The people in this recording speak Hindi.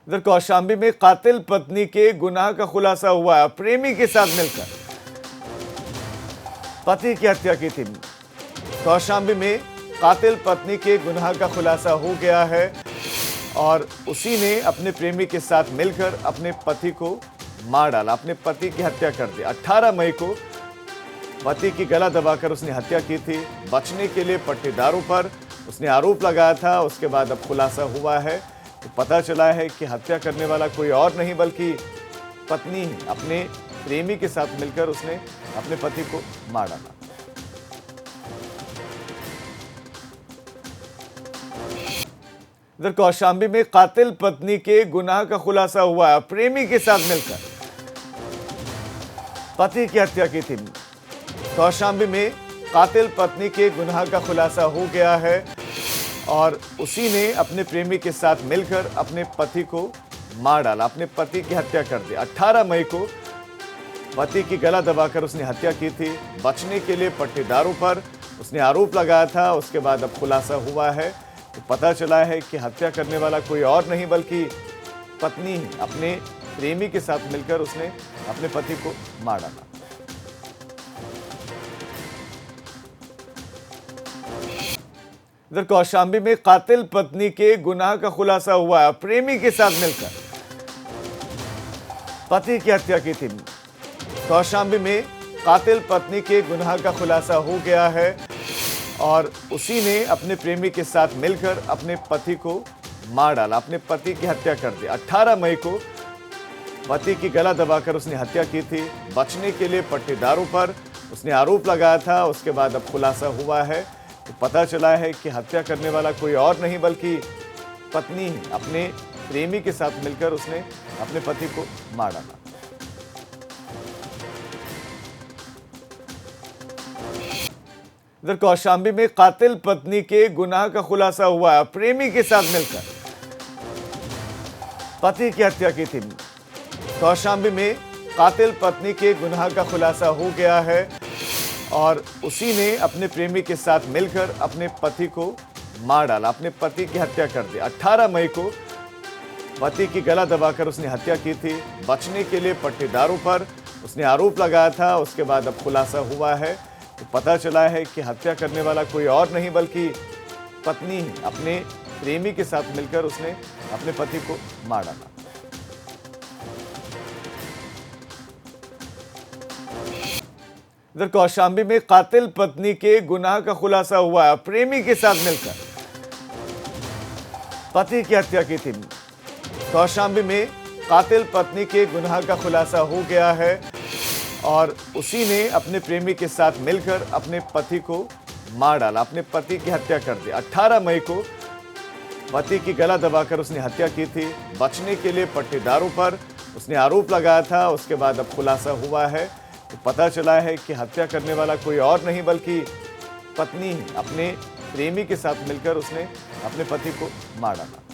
इधर कौशाम्बी में कातिल पत्नी के गुनाह का खुलासा हुआ। प्रेमी के साथ मिलकर पति की हत्या की थी। कौशाम्बी में कातिल पत्नी के गुनाह का खुलासा हो गया है और उसी ने अपने प्रेमी के साथ मिलकर अपने पति को मार डाला, अपने पति की हत्या कर दी। 18 मई को पति की गला दबाकर उसने हत्या की थी। बचने के लिए पट्टेदारों पर उसने आरोप लगाया था। उसके बाद अब खुलासा हुआ है तो पता चला है कि हत्या करने वाला कोई और नहीं बल्कि पत्नी अपने प्रेमी के साथ मिलकर उसने अपने पति को मार डाला। इधर कौशाम्बी में कातिल पत्नी के गुनाह का खुलासा हुआ। प्रेमी के साथ मिलकर पति की हत्या की थी। कौशाम्बी में कातिल पत्नी के गुनाह का खुलासा हो गया है और उसी ने अपने प्रेमी के साथ मिलकर अपने पति को मार डाला, अपने पति की हत्या कर दी। 18 मई को पति की गला दबाकर उसने हत्या की थी। बचने के लिए पट्टेदारों पर उसने आरोप लगाया था। उसके बाद अब खुलासा हुआ है तो पता चला है कि हत्या करने वाला कोई और नहीं बल्कि पत्नी अपने प्रेमी के साथ मिलकर उसने अपने पति को मार डाला। इधर कौशाम्बी में कातिल पत्नी के गुनाह का खुलासा हुआ। प्रेमी के साथ मिलकर पति की हत्या की थी। कौशाम्बी में कातिल पत्नी के गुनाह का खुलासा हो गया है और उसी ने अपने प्रेमी के साथ मिलकर अपने पति को मार डाला, अपने पति की हत्या कर दी। 18 मई को पति की गला दबाकर उसने हत्या की थी। बचने के लिए पट्टेदारों पर उसने आरोप लगाया था। उसके बाद अब खुलासा हुआ है तो पता चला है कि हत्या करने वाला कोई और नहीं बल्कि पत्नी अपने प्रेमी के साथ मिलकर उसने अपने पति को मार डाला। इधर कौशाम्बी में कातिल पत्नी के गुनाह का खुलासा हुआ। प्रेमी के साथ मिलकर पति की हत्या की थी। कौशाम्बी में कातिल पत्नी के गुनाह का खुलासा हो गया है और उसी ने अपने प्रेमी के साथ मिलकर अपने पति को मार डाला, अपने पति की हत्या कर दी। 18 मई को पति की गला दबाकर उसने हत्या की थी। बचने के लिए पट्टेदारों पर उसने आरोप लगाया था। उसके बाद अब खुलासा हुआ है तो पता चला है कि हत्या करने वाला कोई और नहीं बल्कि पत्नी अपने प्रेमी के साथ मिलकर उसने अपने पति को मार डाला। इधर कौशाम्बी में कातिल पत्नी के गुनाह का खुलासा हुआ। प्रेमी के साथ मिलकर पति की हत्या की थी। कौशाम्बी में कातिल पत्नी के गुनाह का खुलासा हो गया है और उसी ने अपने प्रेमी के साथ मिलकर अपने पति को मार डाला, अपने पति की हत्या कर दी। 18 मई को पति की गला दबाकर उसने हत्या की थी। बचने के लिए पट्टेदारों पर उसने आरोप लगाया था। उसके बाद अब खुलासा हुआ है तो पता चला है कि हत्या करने वाला कोई और नहीं बल्कि पत्नी अपने प्रेमी के साथ मिलकर उसने अपने पति को मार डाला।